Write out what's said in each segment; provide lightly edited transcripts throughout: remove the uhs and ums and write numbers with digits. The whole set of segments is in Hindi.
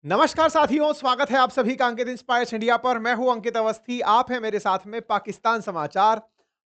नमस्कार साथियों, स्वागत है आप सभी का अंकित इंस्पायर्स इंडिया पर। मैं हूं अंकित अवस्थी, आप हैं मेरे साथ में पाकिस्तान समाचार।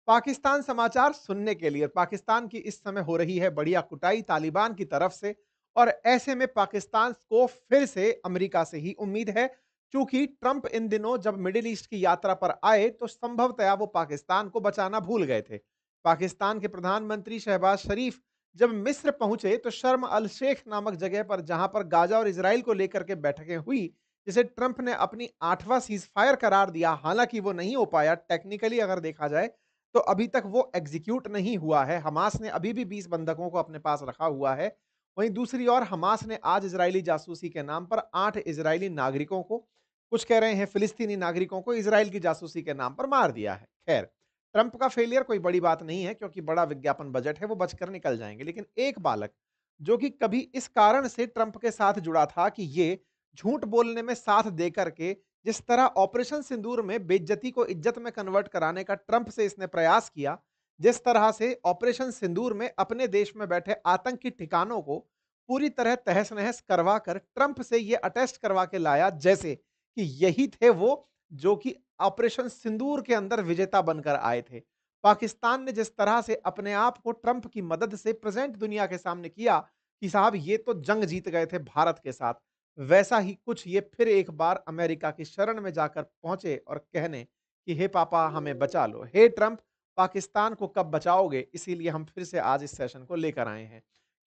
पाकिस्तान समाचार सुनने के लिए पाकिस्तान की इस समय हो रही है बढ़िया कुटाई तालिबान की तरफ से, और ऐसे में पाकिस्तान को फिर से अमेरिका से ही उम्मीद है। चूंकि ट्रंप इन दिनों जब मिडिल ईस्ट की यात्रा पर आए तो संभवतया वो पाकिस्तान को बचाना भूल गए थे। पाकिस्तान के प्रधानमंत्री शहबाज शरीफ जब मिस्र पहुंचे तो शर्म अल शेख नामक जगह पर, जहां पर गाजा और इसराइल को लेकर के बैठकें हुई, जिसे ट्रंप ने अपनी 8वां सीज फायर करार दिया। हालांकि वो नहीं हो पाया टेक्निकली अगर देखा जाए, तो अभी तक वो एग्जीक्यूट नहीं हुआ है। हमास ने अभी भी 20 बंधकों को अपने पास रखा हुआ है। वहीं दूसरी ओर हमास ने आज इजरायली जासूसी के नाम पर 8 इजरायली नागरिकों को, कुछ कह रहे हैं फिलिस्तीनी नागरिकों को, इसराइल की जासूसी के नाम पर मार दिया है। खैर, ट्रंप का फेलियर कोई बड़ी बात नहीं है, क्योंकि बड़ा विज्ञापन बजट है, वो बचकर निकल जाएंगे। लेकिन एक बालक जो कि कभी इस कारण से ट्रंप के साथ जुड़ा था कि ये झूठ बोलने में साथ दे करके, जिस तरह ऑपरेशन सिंदूर में बेइज्जती को इज्जत में कन्वर्ट कराने का ट्रंप से इसने प्रयास किया, जिस तरह से ऑपरेशन सिंदूर में अपने देश में बैठे आतंकी ठिकानों को पूरी तरह तहस नहस करवा कर ट्रंप से ये अटेस्ट करवा के लाया, जैसे कि यही थे वो जो कि ऑपरेशन सिंदूर के अंदर विजेता बनकर आए थे। पाकिस्तान ने जिस तरह से अपने आप को ट्रंप की मदद से प्रेजेंट दुनिया के सामने किया कि साहब ये तो जंग जीत गए थे भारत के साथ, वैसा ही कुछ ये फिर एक बार अमेरिका की शरण में जाकर पहुंचे और कहने कि हे पापा हमें बचा लो, हे ट्रंप पाकिस्तान को कब बचाओगे। इसीलिए हम फिर से आज इस सेशन को लेकर आए हैं।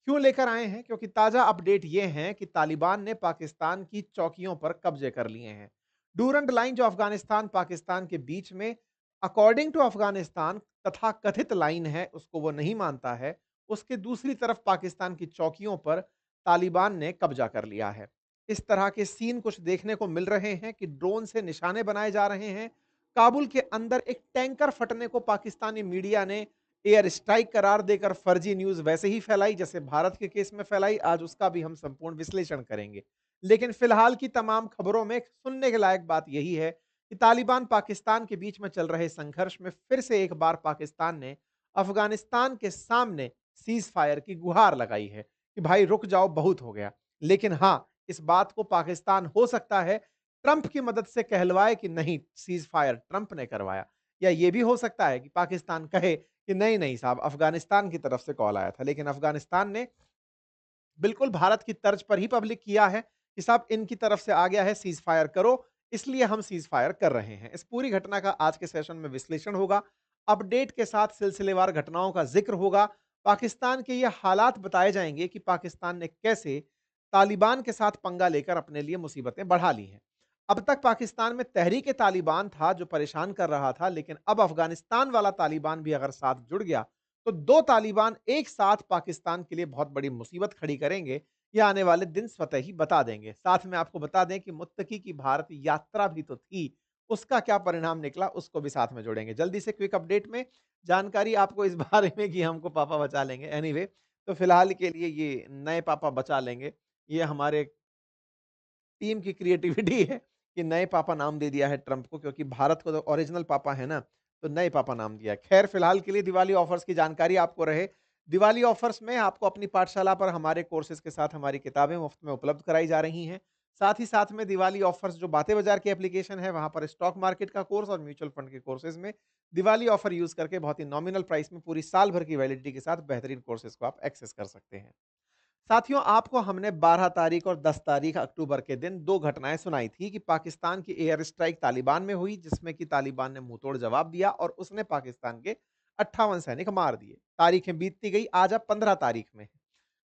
क्यों लेकर आए हैं? क्योंकि ताजा अपडेट ये हैं कि तालिबान ने पाकिस्तान की चौकियों पर कब्जे कर लिए हैं। डूरंड लाइन जो अफगानिस्तान पाकिस्तान के बीच में, अकॉर्डिंग टू अफगानिस्तान, तथा कथित लाइन है, उसको वो नहीं मानता है। उसके दूसरी तरफ पाकिस्तान की चौकियों पर तालिबान ने कब्जा कर लिया है। इस तरह के सीन कुछ देखने को मिल रहे हैं कि ड्रोन से निशाने बनाए जा रहे हैं। काबुल के अंदर एक टैंकर फटने को पाकिस्तानी मीडिया ने एयर स्ट्राइक करार देकर फर्जी न्यूज वैसे ही फैलाई जैसे भारत के केस में फैलाई। आज उसका भी हम संपूर्ण विश्लेषण करेंगे। लेकिन फिलहाल की तमाम खबरों में सुनने के लायक बात यही है कि तालिबान पाकिस्तान के बीच में चल रहे संघर्ष में फिर से एक बार पाकिस्तान ने अफगानिस्तान के सामने सीज फायर की गुहार लगाई है कि भाई रुक जाओ, बहुत हो गया। लेकिन हां, इस बात को पाकिस्तान हो सकता है ट्रंप की मदद से कहलवाए कि नहीं, सीज फायर ट्रंप ने करवाया। या यह भी हो सकता है कि पाकिस्तान कहे कि नहीं नहीं साहब, अफगानिस्तान की तरफ से कॉल आया था। लेकिन अफगानिस्तान ने बिल्कुल भारत की तर्ज पर ही पब्लिक किया है कि साहब इनकी तरफ से आ गया है, सीज फायर करो, इसलिए हम सीज फायर कर रहे हैं। इस पूरी घटना का आज के सेशन में विश्लेषण होगा, अपडेट के साथ सिलसिलेवार घटनाओं का जिक्र होगा। पाकिस्तान के ये हालात बताए जाएंगे कि पाकिस्तान ने कैसे तालिबान के साथ पंगा लेकर अपने लिए मुसीबतें बढ़ा ली हैं। अब तक पाकिस्तान में तहरीक तालिबान था जो परेशान कर रहा था, लेकिन अब अफगानिस्तान वाला तालिबान भी अगर साथ जुड़ गया तो दो तालिबान एक साथ पाकिस्तान के लिए बहुत बड़ी मुसीबत खड़ी करेंगे। यह आने वाले दिन स्वतः ही बता देंगे। साथ में आपको बता दें कि मुत्तकी की भारत यात्रा भी तो थी, उसका क्या परिणाम निकला उसको भी साथ में जोड़ेंगे। जल्दी से क्विक अपडेट में जानकारी आपको इस बारे में कि हमको पापा बचा लेंगे। एनीवे, तो फिलहाल के लिए ये नए पापा बचा लेंगे। ये हमारे टीम की क्रिएटिविटी है कि नए पापा नाम दे दिया है ट्रंप को, क्योंकि भारत को तो ओरिजिनल पापा है ना, तो नए पापा नाम दिया है। खैर, फिलहाल के लिए दिवाली ऑफर्स की जानकारी आपको रहे। दिवाली ऑफर्स में आपको अपनी पाठशाला पर हमारे कोर्सेज के साथ हमारी किताबें मुफ्त में उपलब्ध कराई जा रही हैं। साथ ही साथ में दिवाली ऑफर्स जो बातें बाजार की एप्लीकेशन है, वहां पर स्टॉक मार्केट का कोर्स और म्यूचुअल फंड के कोर्सेज में दिवाली ऑफर यूज करके बहुत ही नॉमिनल प्राइस में पूरी साल भर की वैलिडिटी के साथ बेहतरीन कोर्सेज को आप एक्सेस कर सकते हैं। साथियों, आपको हमने 12 तारीख और 10 तारीख अक्टूबर के दिन 2 घटनाएँ सुनाई थी कि पाकिस्तान की एयर स्ट्राइक तालिबान में हुई, जिसमें कि तालिबान ने मुँहतोड़ जवाब दिया और उसने पाकिस्तान के 58 सैनिक मार दिए। तारीखें बीतती गई, आज अब 15 तारीख में है।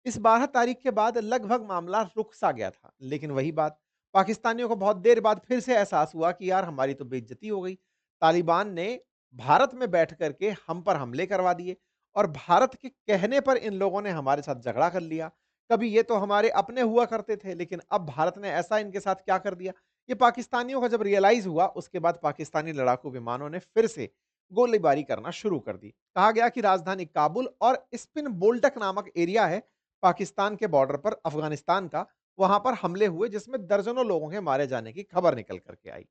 इस 12 तारीख के बाद लगभग मामला रुक सा गया था। लेकिन वही बात, पाकिस्तानियों को बहुत देर बाद फिर से एहसास हुआ कि यार हमारी तो बेइज्जती हो गई। तालिबान ने भारत में बैठ कर के हम पर हमले करवा दिए और भारत के कहने पर इन लोगों ने हमारे साथ झगड़ा कर लिया। कभी ये तो हमारे अपने हुआ करते थे, लेकिन अब भारत ने ऐसा इनके साथ क्या कर दिया? ये पाकिस्तानियों का जब रियलाइज़ हुआ, उसके बाद पाकिस्तानी लड़ाकू विमानों ने फिर से गोलीबारी करना शुरू कर दी। कहा गया कि राजधानी काबुल और स्पिन बोल्टक नामक एरिया है पाकिस्तान के बॉर्डर पर अफगानिस्तान का, वहां पर हमले हुए जिसमें दर्जनों लोगों के मारे जाने की खबर निकल करके आई।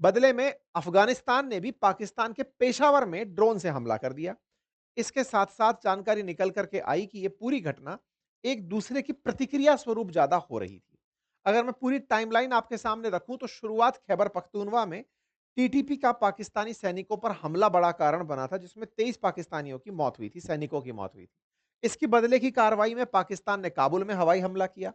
बदले में अफगानिस्तान ने भी पाकिस्तान के पेशावर में ड्रोन से हमला कर दिया। इसके साथ-साथ जानकारी निकल कर के आई कि ये पूरी घटना एक दूसरे की प्रतिक्रिया स्वरूप ज़्यादा हो रही थी। अगर मैं पूरी टाइमलाइन आपके सामने रखूं तो शुरुआत खैबर पख्तूनवा में टीटीपी का पाकिस्तानी सैनिकों पर हमला बड़ा कारण बना था, जिसमें 23 पाकिस्तानियों की मौत हुई थी, सैनिकों की मौत हुई थी। इसकी बदले की कार्रवाई में पाकिस्तान ने काबुल में हवाई हमला किया।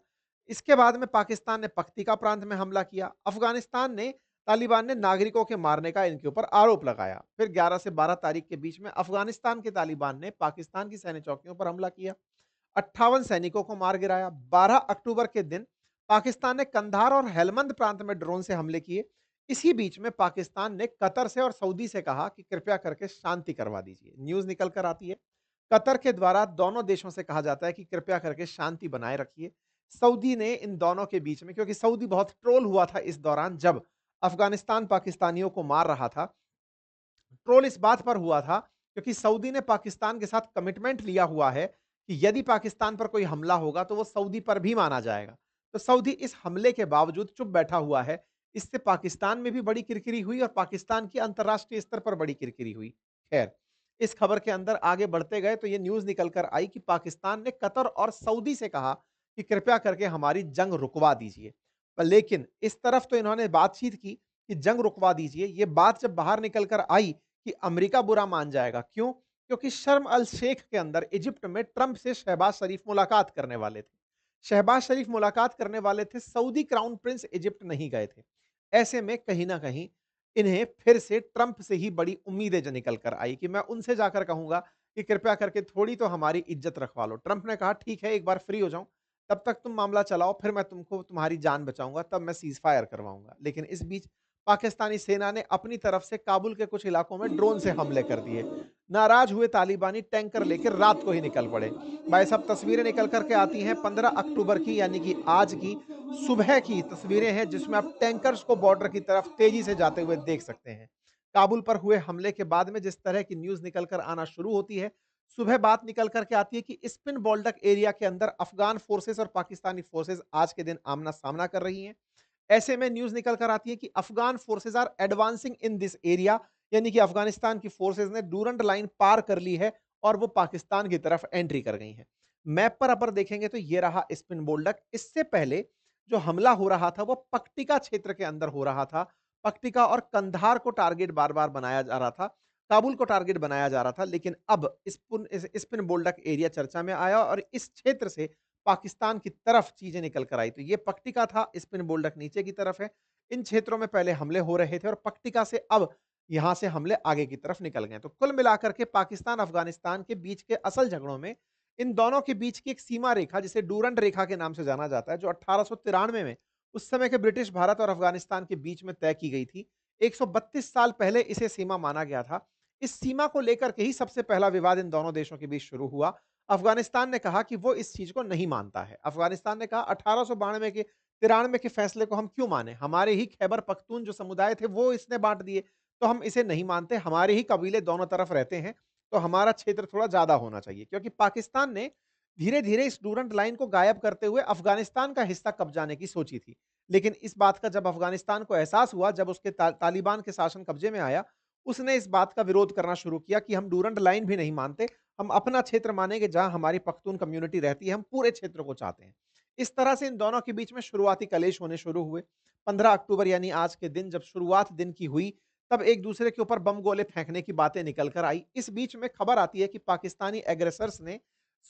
इसके बाद में पाकिस्तान ने पख्तीका प्रांत में हमला किया। अफगानिस्तान ने तालिबान ने नागरिकों के मारने का इनके ऊपर आरोप लगाया। फिर 11 से 12 तारीख के बीच में अफगानिस्तान के तालिबान ने पाकिस्तान की सैन्य चौकियों पर हमला किया। 58 सैनिकों को मार गिराया। 12 अक्टूबर के दिन पाकिस्तान ने कंधार और हेलमंद प्रांत में ड्रोन से हमले किए। इसी बीच में पाकिस्तान ने कतर से और सऊदी से कहा कि कृपया करके शांति करवा दीजिए। न्यूज़ निकल कर आती है, कतर के द्वारा दोनों देशों से कहा जाता है कि कृपया करके शांति बनाए रखिए। सऊदी ने इन दोनों के बीच में, क्योंकि सऊदी बहुत ट्रोल हुआ था इस दौरान जब अफगानिस्तान पाकिस्तानियों को मार रहा था। ट्रोल इस बात पर हुआ था क्योंकि सऊदी ने पाकिस्तान के साथ कमिटमेंट लिया हुआ है कि यदि पाकिस्तान पर कोई हमला होगा तो वो सऊदी पर भी माना जाएगा। तो सऊदी इस हमले के बावजूद चुप बैठा हुआ है। इससे पाकिस्तान में भी बड़ी किरकिरी हुई और पाकिस्तान की अंतर्राष्ट्रीय स्तर पर बड़ी किरकिरी हुई। खैर, इस खबर के अंदर आगे बढ़ते गए तो ये न्यूज़ निकल कर आई कि पाकिस्तान ने कतर और सऊदी से कहा कि कृपया करके हमारी जंग रुकवा दीजिए। लेकिन इस तरफ तो इन्होंने बातचीत की कि जंग रुकवा दीजिए। ये बात जब बाहर निकल कर आई कि अमेरिका बुरा मान जाएगा। क्यों? क्योंकि शर्म अल शेख के अंदर इजिप्ट में ट्रंप से शहबाज शरीफ मुलाकात करने वाले थे। शहबाज शरीफ मुलाकात करने वाले थे, सऊदी क्राउन प्रिंस इजिप्ट नहीं गए थे। ऐसे में कहीं न कहीं इन्हें फिर से ट्रंप से ही बड़ी उम्मीदें ज निकल कर आई कि मैं उनसे जाकर कहूँगा कि कृपया करके थोड़ी तो हमारी इज्जत रखवा लो। ट्रंप ने कहा ठीक है, एक बार फ्री हो जाऊँ, तब तक तुम मामला चलाओ, फिर मैं तुमको तुम्हारी जान बचाऊँगा, तब मैं सीज़ फायर करवाऊँगा। लेकिन इस बीच पाकिस्तानी सेना ने अपनी तरफ से काबुल के कुछ इलाकों में ड्रोन से हमले कर दिए। नाराज हुए तालिबानी टैंकर लेकर रात को ही निकल पड़े। भाई साहब, तस्वीरें निकल कर के आती हैं 15 अक्टूबर की, यानी कि आज की सुबह की तस्वीरें हैं जिसमें आप टैंकर्स को बॉर्डर की तरफ तेजी से जाते हुए देख सकते हैं। काबुल पर हुए हमले के बाद में जिस तरह की न्यूज़ निकल कर आना शुरू होती है, सुबह बात निकल कर के आती है कि स्पिन बोल्डक एरिया के अंदर अफ़गान फ़ोर्सेस और पाकिस्तानी फ़ोर्सेस आज के दिन आमना-सामना कर रही हैं। ऐसे में न्यूज़ निकल कर आती है कि Afghan forces are advancing in this area, यानी कि अफ़गानिस्तान की फ़ोर्सेस ने डूरंड लाइन पार कर ली है और वो पाकिस्तान की तरफ एंट्री कर गई हैं। मैप पर अगर देखेंगे तो ये रहा स्पिन बोल्डक। इससे पहले जो हमला हो रहा था वो पक्टिका क्षेत्र के अंदर हो रहा था। पक्टिका और कंधार को टारगेट बार-बार बनाया जा रहा था। काबुल को टारगेट बनाया जा रहा था, लेकिन अब स्पिन बोल्डक एरिया चर्चा में आया और इस क्षेत्र से पाकिस्तान की तरफ चीज़ें निकल कर आई। तो ये पक्टिका था, स्पिन बोल्डक नीचे की तरफ है। इन क्षेत्रों में पहले हमले हो रहे थे और पक्टिका से अब यहाँ से हमले आगे की तरफ निकल गए। तो कुल मिलाकर के पाकिस्तान-अफ़गानिस्तान के बीच के असल झगड़ों में इन दोनों के बीच की एक सीमा रेखा, जिसे डूरंड रेखा के नाम से जाना जाता है, जो 1893 में उस समय के ब्रिटिश भारत और अफ़गानिस्तान के बीच में तय की गई थी। 132 साल पहले इसे सीमा माना गया था। इस सीमा को लेकर के ही सबसे पहला विवाद इन दोनों देशों के बीच शुरू हुआ। अफ़गानिस्तान ने कहा कि वो इस चीज़ को नहीं मानता है। अफ़गानिस्तान ने कहा 1892 के 93 के फैसले को हम क्यों मानें? हमारे ही खैबर पख्तून जो समुदाय थे वो इसने बाँट दिए, तो हम इसे नहीं मानते। हमारे ही कबीले दोनों तरफ रहते हैं, तो हमारा क्षेत्र थोड़ा ज़्यादा होना चाहिए। क्योंकि पाकिस्तान ने धीरे-धीरे इस डूरंट लाइन को गायब करते हुए अफ़गानिस्तान का हिस्सा कब्जाने की सोची थी। लेकिन इस बात का जब अफ़गानिस्तान को एहसास हुआ, जब उसके तालिबान के शासन कब्जे में आया, उसने इस बात का विरोध करना शुरू किया कि हम डूरंट लाइन भी नहीं मानते, हम अपना क्षेत्र मानेंगे जहाँ हमारी पख्तून कम्युनिटी रहती है, हम पूरे क्षेत्र को चाहते हैं। इस तरह से इन दोनों के बीच में शुरुआती कलेश होने शुरू हुए। 15 अक्टूबर यानी आज के दिन जब शुरुआत दिन की हुई, तब एक-दूसरे के ऊपर बम गोले फेंकने की बातें निकल कर आई। इस बीच में खबर आती है कि पाकिस्तानी एग्रेसर्स ने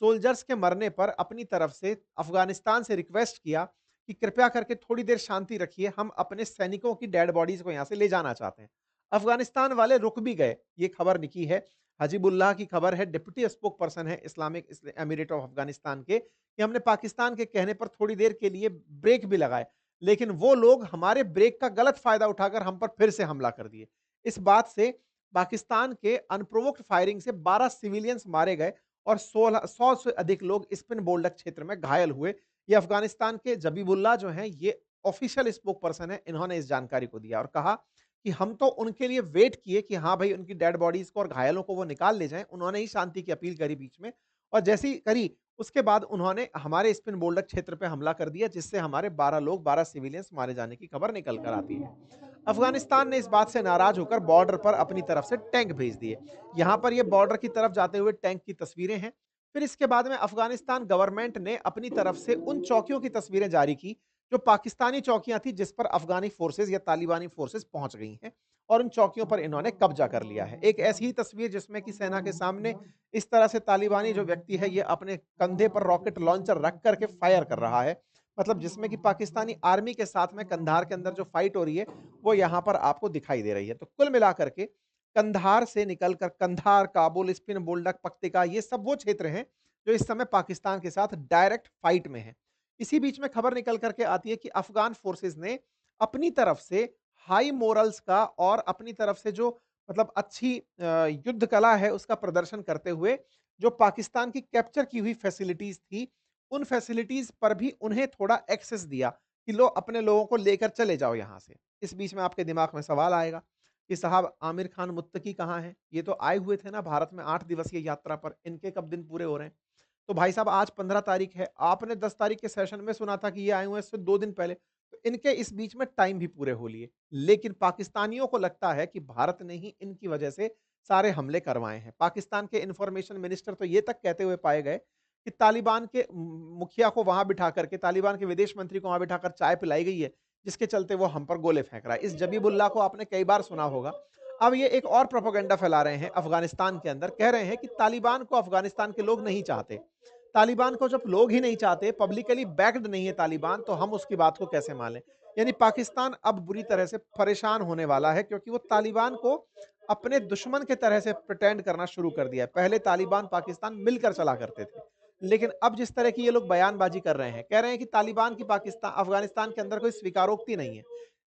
सोल्जर्स के मरने पर अपनी तरफ से अफ़गानिस्तान से रिक्वेस्ट किया कि कृपया करके थोड़ी देर शांति रखिए, हम अपने सैनिकों की डेड बॉडीज़ को यहाँ से ले जाना चाहते हैं। अफ़गानिस्तान वाले रुक भी गए, ये खबर लिखी है, हजीबुल्लाह की खबर है, डिप्टी स्पोक पर्सन है इस्लामिक एमिरेट ऑफ अफ़गानिस्तान के, कि हमने पाकिस्तान के कहने पर थोड़ी देर के लिए ब्रेक भी लगाए, लेकिन वो लोग हमारे ब्रेक का गलत फ़ायदा उठाकर हम पर फिर से हमला कर दिए। इस बात से पाकिस्तान के अनप्रोवोक्ड फायरिंग से 12 सिविलियंस मारे गए और 100 से अधिक लोग स्पिन बोल्डक क्षेत्र में घायल हुए। ये अफ़गानिस्तान के जबीबुल्लाह जो हैं, ये ऑफ़िशियल स्पोक पर्सन है, इन्होंने इस जानकारी को दिया और कहा कि हम तो उनके लिए वेट किए कि हाँ भाई, उनकी डेड बॉडीज़ को और घायलों को वो निकाल ले जाएँ। उन्होंने ही शांति की अपील करी बीच में, और जैसे ही करी, उसके बाद उन्होंने हमारे स्पिन बोल्डक क्षेत्र पे हमला कर दिया, जिससे हमारे 12 लोग, 12 सिविलियंस मारे जाने की खबर निकल कर आती है। अफ़गानिस्तान ने इस बात से नाराज़ होकर बॉर्डर पर अपनी तरफ से टैंक भेज दिए। यहाँ पर ये बॉर्डर की तरफ जाते हुए टैंक की तस्वीरें हैं। फिर इसके बाद में अफ़गानिस्तान गवर्नमेंट ने अपनी तरफ से उन चौकियों की तस्वीरें जारी की जो पाकिस्तानी चौकियाँ थी जिस पर अफ़गानी फ़ोर्सेज़ या तालिबानी फ़ोर्सेज़ पहुँच गई हैं और उन चौकियों पर इन्होंने कब्ज़ा कर लिया है। एक ऐसी ही तस्वीर जिसमें कि सेना के सामने इस तरह से तालिबानी जो व्यक्ति है ये अपने कंधे पर रॉकेट लॉन्चर रख कर के फायर कर रहा है। मतलब जिसमें कि पाकिस्तानी आर्मी के साथ में कंधार के अंदर जो फाइट हो रही है, वो यहाँ पर आपको दिखाई दे रही है। तो कुल मिलाकर के कंधार से निकलकर कंधार, काबुल, स्पिन बोल्डक, पक्तिका ये सब वो क्षेत्र हैं, जो इस समय पाकिस्तान के साथ डायरेक्ट फाइट में हैं। इसी बीच में खबर निकल कर के आती है कि अफ़गान फ़ोर्सेज़ ने अपनी तरफ से हाई मोरल्स का और अपनी तरफ से जो मतलब अच्छी युद्ध कला है उसका प्रदर्शन करते हुए, जो पाकिस्तान की कैप्चर की हुई फैसिलिटीज़ थी, उन फैसिलिटीज़ पर भी उन्हें थोड़ा एक्सेस दिया कि लो अपने लोगों को लेकर चले जाओ यहाँ से। इस बीच में आपके दिमाग में सवाल आएगा कि साहब आमिर खान मुत्तकी कहाँ हैं? ये तो आए हुए थे ना भारत में 8 दिवसीय यात्रा पर, इनके कब दिन पूरे हो रहे हैं? तो भाई साहब आज 15 तारीख है, आपने 10 तारीख के सेशन में सुना था कि ये आए हुए हैं इससे 2 दिन पहले, तो इनके इस बीच में टाइम भी पूरे हो लिए। लेकिन पाकिस्तानियों को लगता है कि भारत ने ही इनकी वजह से सारे हमले करवाए हैं। पाकिस्तान के इन्फॉर्मेशन मिनिस्टर तो ये तक कहते हुए पाए गए कि तालिबान के मुखिया को वहाँ बिठा करके तालिबान के विदेश मंत्री को वहाँ बिठाकर चाय पिलाई गई है, जिसके चलते वो हम पर गोले फेंक रहा है। इस जबीबुल्लाह को आपने कई बार सुना होगा। अब ये एक और प्रोपेगेंडा फैला रहे हैं अफ़गानिस्तान के अंदर, कह रहे हैं कि तालिबान को अफ़गानिस्तान के लोग नहीं चाहते। तालिबान को जब लोग ही नहीं चाहते, पब्लिकली बैक्ड नहीं है तालिबान, तो हम उसकी बात को कैसे मान लें? यानी पाकिस्तान अब बुरी तरह से परेशान होने वाला है क्योंकि वो तालिबान को अपने दुश्मन के तरह से प्रिटेंड करना शुरू कर दिया है। पहले तालिबान, पाकिस्तान मिलकर चला करते थे। लेकिन अब जिस तरह की ये लोग बयानबाज़ी कर रहे हैं, कह रहे हैं कि तालिबान की अफ़गानिस्तान के अंदर कोई स्वीकारोक्ति नहीं है।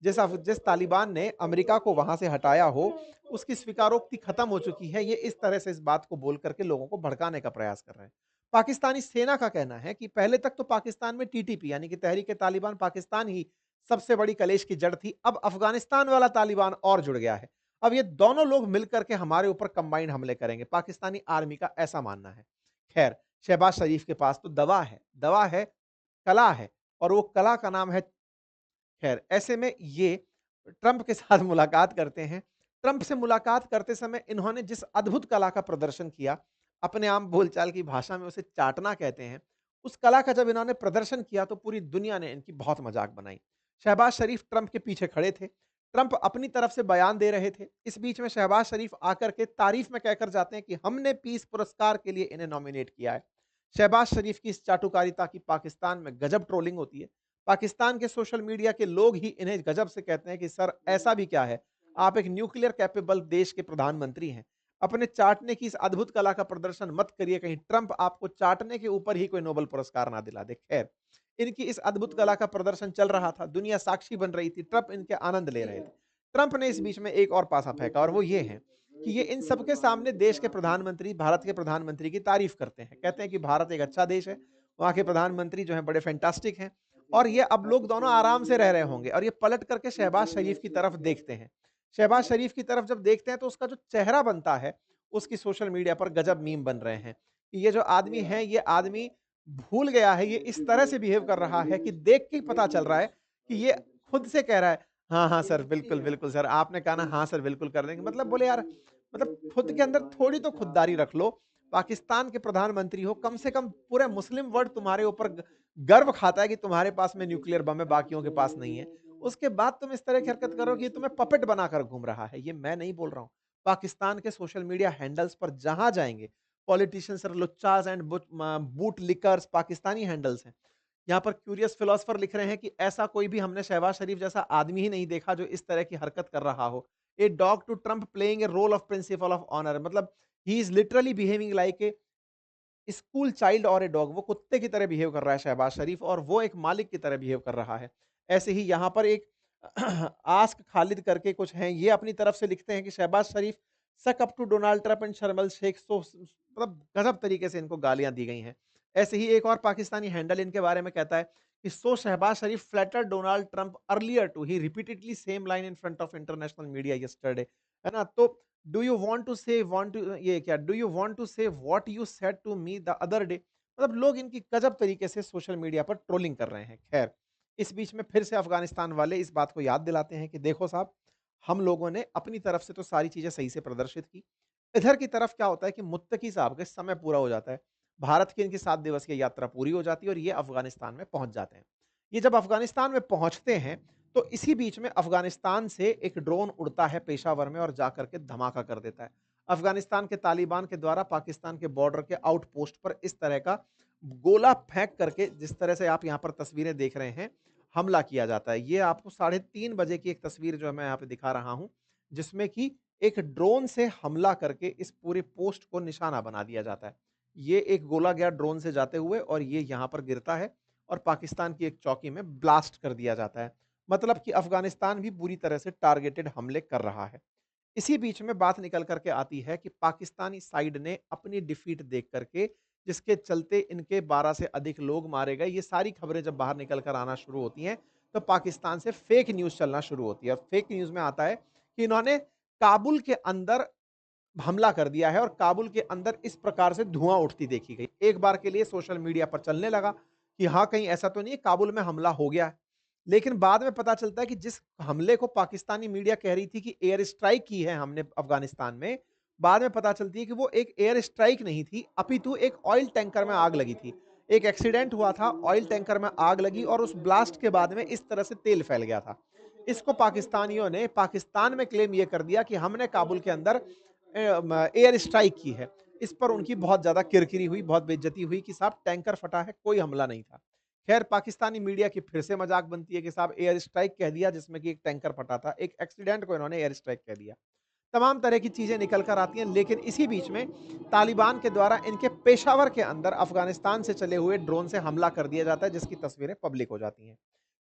जिस तालिबान ने अमेरिका को वहाँ से हटाया हो, उसकी स्वीकारोक्ति खत्म हो चुकी है। ये इस तरह से इस बात को बोल कर के लोगों को भड़काने का प्रयास कर रहे हैं। पाकिस्तानी सेना का कहना है कि पहले तक तो पाकिस्तान में टीटीपी यानी कि तहरीक-ए-तालिबान पाकिस्तान ही सबसे बड़ी कलेश की जड़ थी। अब अफ़गानिस्तान वाला तालिबान और जुड़ गया है। अब ये दोनों लोग मिलकर के हमारे ऊपर कंबाइंड हमले करेंगे, पाकिस्तानी आर्मी का ऐसा मानना है। ख़ैर, शहबाज़ शरीफ के पास तो दवा है, कला है और वो कला का नाम है खैर, ऐसे में ये ट्रंप के साथ मुलाकात करते हैं। ट्रंप से मुलाकात करते समय इन्होंने जिस अद्भुत कला का प्रदर्शन किया, अपने आम बोलचाल की भाषा में उसे चाटना कहते हैं, उस कला का जब इन्होंने प्रदर्शन किया तो पूरी दुनिया ने इनकी बहुत मज़ाक बनाई। शहबाज़ शरीफ ट्रंप के पीछे खड़े थे। ट्रंप अपनी तरफ से बयान दे रहे थे। इस बीच में शहबाज़ शरीफ आकर के तारीफ़ में कहकर जाते हैं कि हमने पीस पुरस्कार के लिए इन्हें नॉमिनेट किया है। शहबाज़ शरीफ की इस चाटुकारिता की पाकिस्तान में गजब ट्रोलिंग होती है। पाकिस्तान के सोशल मीडिया के लोग ही इन्हें गजब से कहते हैं कि सर ऐसा भी क्या है? आप एक न्यूक्लियर कैपेबल देश के प्रधानमंत्री हैं। अपने चाटने की इस अद्भुत कला का प्रदर्शन मत करिए, कहीं ट्रंप आपको चाटने के ऊपर ही कोई नोबेल पुरस्कार ना दिला दे। खैर, इनकी इस अद्भुत कला का प्रदर्शन चल रहा था, दुनिया साक्षी बन रही थी, ट्रंप इनके आनंद ले रहे थे। ट्रंप ने इस बीच में एक और पासा फेंका और वो ये है कि ये इन सबके सामने देश के प्रधानमंत्री, भारत के प्रधानमंत्री की तारीफ़ करते हैं। कहते हैं कि भारत एक अच्छा देश है, वहाँ के प्रधानमंत्री जो हैं बड़े फैंटास्टिक हैं। और ये अब लोग दोनों आराम से रह रहे होंगे और ये पलट करके शहबाज शरीफ की तरफ देखते हैं। शहबाज शरीफ की तरफ जब देखते हैं तो उसका जो चेहरा बनता है, उसकी सोशल मीडिया पर गजब मीम बन रहे हैं कि ये जो आदमी है, ये आदमी भूल गया है, ये इस तरह से बिहेव कर रहा है कि देख के ही पता चल रहा है कि ये खुद से कह रहा है, "हाँ, हाँ सर, बिल्कुल, बिल्कुल सर, आपने कहा ना हाँ सर, बिल्कुल कर देंगे।" मतलब बोले यार, मतलब खुद के अंदर थोड़ी तो खुददारी रख लो। पाकिस्तान के प्रधानमंत्री हो, कम से कम पूरे मुस्लिम वर्ल्ड तुम्हारे ऊपर गर्व खाता है कि तुम्हारे पास में न्यूक्लियर बम है, बाकियों के पास नहीं है। उसके बाद तुम इस तरह की हरकत करो कि ये तुम्हें पपेट बनाकर घूम रहा है। ये मैं नहीं बोल रहा हूँ। पाकिस्तान के सोशल मीडिया हैंडल्स पर जहाँ जाएँगे, पॉलिटिशियंस और लुच्चास and boot lickers Pakistani handles हैं। यहाँ पर क्यूरियस फिलॉसफर लिख रहे हैं कि ऐसा कोई भी हमने शहबाज शरीफ जैसा आदमी ही नहीं देखा जो इस तरह की हरकत कर रहा हो। A dog to Trump playing a role of principle of honour मतलब he is literally behaving like a school child और ए डॉग वो कुत्ते की तरह बिहेव कर रहा है शहबाज शरीफ और वो एक मालिक की तरह बिहेव कर रहा है। ऐसे ही यहाँ पर एक आस्क खालिद करके कुछ हैं, ये अपनी तरफ से लिखते हैं कि Shehbaz Sharif suck up to Donald Trump and Sharm el Sheikh so मतलब गजब तरीके से इनको गालियाँ दी गई हैं। ऐसे ही एक और पाकिस्तानी हैंडल इनके बारे में कहता है कि so Shehbaz Sharif flattered Donald Trump earlier too he repeatedly same line in front of international media yesterday है ना? तो do you want to say what you said to me the other day मतलब लोग इनकी गजब तरीके से सोशल मीडिया पर ट्रोलिंग कर रहे हैं। खैर, इस बीच में फिर से अफ़गानिस्तान वाले इस बात को याद दिलाते हैं कि देखो साहब, हम लोगों ने अपनी तरफ से तो सारी चीज़ें सही से प्रदर्शित की। इधर की तरफ क्या होता है कि मुत्तकी साहब का समय पूरा हो जाता है। भारत की इनकी 7 दिवसीय यात्रा पूरी हो जाती है और ये अफ़गानिस्तान में पहुँच जाते हैं। ये जब अफ़गानिस्तान में पहुँचते हैं, तो इसी बीच में अफ़गानिस्तान से एक ड्रोन उड़ता है पेशावर में और जाकर के धमाका कर देता है। अफ़गानिस्तान के तालिबान के द्वारा पाकिस्तान के बॉर्डर के आउटपोस्ट पर इस तरह का गोला फेंक करके, जिस तरह से आप यहाँ पर तस्वीरें देख रहे हैं, हमला किया जाता है। ये आपको साढ़े 3 बजे की एक तस्वीर जो है मैं यहाँ पे दिखा रहा हूँ, जिसमें कि एक ड्रोन से हमला करके इस पूरे पोस्ट को निशाना बना दिया जाता है। ये एक गोला गया ड्रोन से जाते हुए और ये यहाँ पर गिरता है और पाकिस्तान की एक चौकी में ब्लास्ट कर दिया जाता है। मतलब कि अफ़गानिस्तान भी पूरी तरह से टारगेटेड हमले कर रहा है। इसी बीच में बात निकल कर के आती है कि पाकिस्तानी साइड ने अपनी डिफीट देख करके, जिसके चलते इनके 12 से अधिक लोग मारे गए, ये सारी खबरें जब बाहर निकल कर आना शुरू होती हैं, तो पाकिस्तान से फेक न्यूज़ चलना शुरू होती है और फेक न्यूज़ में आता है कि इन्होंने काबुल के अंदर हमला कर दिया है और काबुल के अंदर इस प्रकार से धुआँ उठती देखी गई। एक बार के लिए सोशल मीडिया पर चलने लगा कि हाँ, कहीं ऐसा तो नहीं है काबुल में हमला हो गया है। लेकिन बाद में पता चलता है कि जिस हमले को पाकिस्तानी मीडिया कह रही थी कि एयर स्ट्राइक की है हमने अफ़गानिस्तान में, बाद में पता चलती है कि वो एक एयर स्ट्राइक नहीं थी, अपितु एक ऑयल टैंकर में आग लगी थी। एक एक्सीडेंट हुआ था, ऑयल टैंकर में आग लगी और उस ब्लास्ट के बाद में इस तरह से तेल फैल गया था। इसको पाकिस्तानियों ने पाकिस्तान में क्लेम ये कर दिया कि हमने काबुल के अंदर एयर स्ट्राइक की है। इस पर उनकी बहुत ज़्यादा किरकिरी हुई, बहुत बेइज्जती हुई कि साहब टैंकर फटा है, कोई हमला नहीं था। खैर पाकिस्तानी मीडिया की फिर से मज़ाक बनती है कि साहब एयर स्ट्राइक कह दिया जिसमें कि एक टैंकर फटा था, एक एक्सीडेंट को इन्होंने एयर स्ट्राइक कह दिया। तमाम तरह की चीज़ें निकल कर आती हैं, लेकिन इसी बीच में तालिबान के द्वारा इनके पेशावर के अंदर अफ़गानिस्तान से चले हुए ड्रोन से हमला कर दिया जाता है, जिसकी तस्वीरें पब्लिक हो जाती हैं।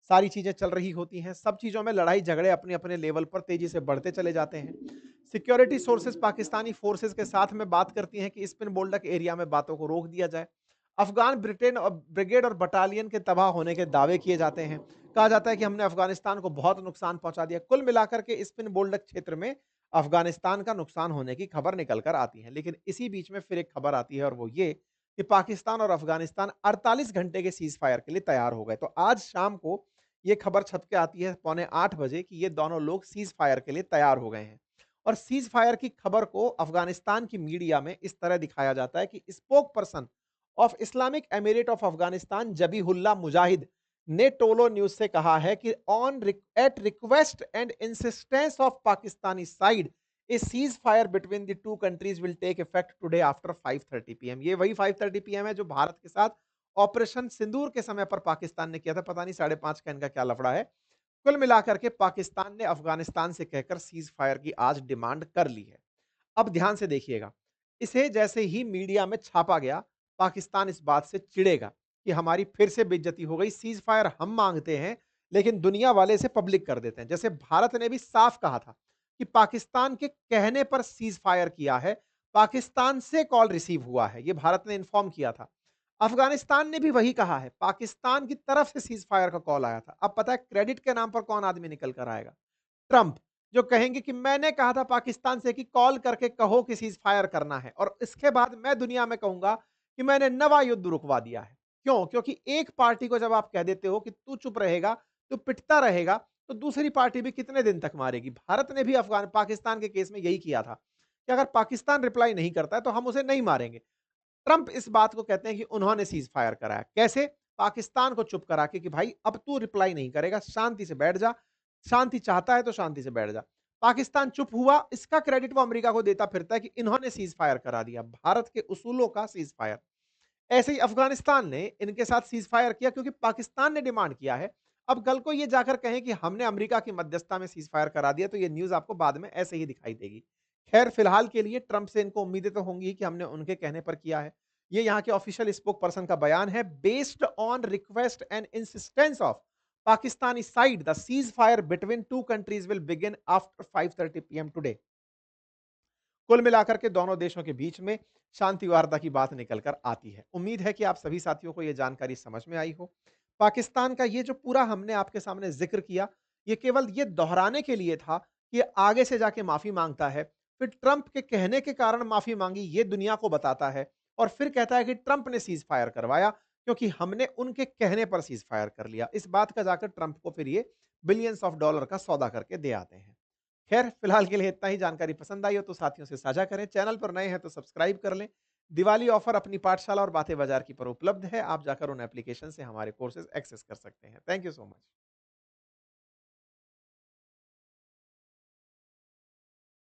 सारी चीज़ें चल रही होती हैं, सब चीज़ों में लड़ाई-झगड़े अपने-अपने लेवल पर तेज़ी से बढ़ते चले जाते हैं। सिक्योरिटी सोर्सेज़ पाकिस्तानी फ़ोर्सेज़ के साथ में बात करती हैं कि स्पिन बोल्डक एरिया में बातों को रोक दिया जाए। अफ़गान ब्रिटेन और ब्रिगेड और बटालियन के तबाह होने के दावे किए जाते हैं। कहा जाता है कि हमने अफ़गानिस्तान को बहुत नुकसान पहुँचा दिया। कुल मिलाकर के स्पिन बोल्डक क्षेत्र में अफ़गानिस्तान का नुकसान होने की खबर निकल कर आती है। लेकिन इसी बीच में फिर एक खबर आती है और वो ये कि पाकिस्तान और अफ़गानिस्तान 48 घंटे के सीज़फायर के लिए तैयार हो गए। तो आज शाम को ये खबर छत के आती है पौने 8 बजे कि ये दोनों लोग सीज़फायर के लिए तैयार हो गए हैं। और सीज़फायर की खबर को अफ़गानिस्तान की मीडिया में इस तरह दिखाया जाता है कि spokesperson of Islamic Emirate of Afghanistan Zabihullah Mujahid ने टोलो न्यूज़ से कहा है कि at request and insistence of Pakistani side a ceasefire between the two countries will take effect today after 5:30 PM. ये वही 5:30 पीएम है जो भारत के साथ ऑपरेशन सिंदूर के समय पर पाकिस्तान ने किया था। पता नहीं 5:30 का इनका क्या लफड़ा है। कुल मिलाकर के पाकिस्तान ने अफ़गानिस्तान से कहकर सीज़फायर की आज डिमांड कर ली है। अब ध्यान से देखिएगा, इसे जैसे ही मीडिया में छापा गया, पाकिस्तान इस बात से चिढ़ेगा कि हमारी फिर से बेइज्जती हो गई, सीज़फायर हम माँगते हैं, लेकिन दुनिया वाले इसे पब्लिक कर देते हैं। जैसे भारत ने भी साफ कहा था कि पाकिस्तान के कहने पर सीज़फायर किया है, पाकिस्तान से कॉल रिसीव हुआ है, ये भारत ने इन्फॉर्म किया था। अफ़गानिस्तान ने भी वही कहा है, पाकिस्तान की तरफ से सीज़फायर का कॉल आया था। अब पता है क्रेडिट के नाम पर कौन आदमी निकल कर आएगा? ट्रंप, जो कहेंगे कि मैंने कहा था पाकिस्तान से कि कॉल करके कहो कि सीज़ फायर करना है और इसके बाद मैं दुनिया में कहूँगा कि मैंने नवा युद्ध रुकवा दिया है। क्यों? क्योंकि एक पार्टी को जब आप कह देते हो कि तू चुप रहेगा, तू पिटता रहेगा, तो दूसरी पार्टी भी कितने दिन तक मारेगी? भारत ने भी अफ़गान पाकिस्तान के केस में यही किया था कि अगर पाकिस्तान रिप्लाई नहीं करता है, तो हम उसे नहीं मारेंगे। ट्रंप इस बात को कहते हैं कि उन्होंने सीज़ फायर कराया। कैसे? पाकिस्तान को चुप करा के कि भाई अब तू रिप्लाई नहीं करेगा, शांति से बैठ जा। शांति चाहता है तो शांति से बैठ जा। पाकिस्तान चुप हुआ, इसका क्रेडिट वो अमेरिका को देता फिरता है कि इन्होंने सीज़ फायर करा दिया, भारत के उसूलों का सीज़ फायर। ऐसे ही अफ़गानिस्तान ने इनके साथ सीज़ फायर किया क्योंकि पाकिस्तान ने डिमांड किया है। अब कल को ये जाकर कहें कि हमने अमेरिका की मध्यस्थता में सीज़ फायर करा दिया, तो ये न्यूज़ आपको बाद में ऐसे ही दिखाई देगी। खैर फिलहाल के लिए ट्रंप से इनको उम्मीदें तो होंगी कि हमने उनके कहने पर किया है। ये यहाँ के ऑफिशियल स्पोक पर्सन का बयान है, based on request and insistence of Pakistani side the seize fire between two countries will begin after 5:30 PM today. कुल मिलाकर के दोनों देशों के बीच में शांति वार्ता की बात निकल कर आती है। उम्मीद है कि आप सभी साथियों को यह जानकारी समझ में आई हो। पाकिस्तान का ये जो पूरा हमने आपके सामने ज़िक्र किया, ये केवल ये दोहराने के लिए था कि आगे से जाके माफ़ी माँगता है, फिर ट्रंप के कहने के कारण माफ़ी माँगी, ये दुनिया को बताता है और फिर कहता है कि ट्रंप ने सीज़ फायर करवाया क्योंकि हमने उनके कहने पर सीज़ फायर कर लिया। इस बात का जाकर ट्रंप को फिर ये बिलियंस ऑफ डॉलर का सौदा करके दे आते हैं। खैर, फिलहाल के लिए इतना ही। जानकारी पसंद आई हो तो साथियों से साझा करें। चैनल पर नए हैं तो सब्सक्राइब कर लें। दिवाली ऑफर अपनी पाठशाला और बातें बाजार की पर उपलब्ध है। आप जाकर उन एप्लीकेशन से हमारे कोर्सेज़ एक्सेस कर सकते हैं। Thank you so much.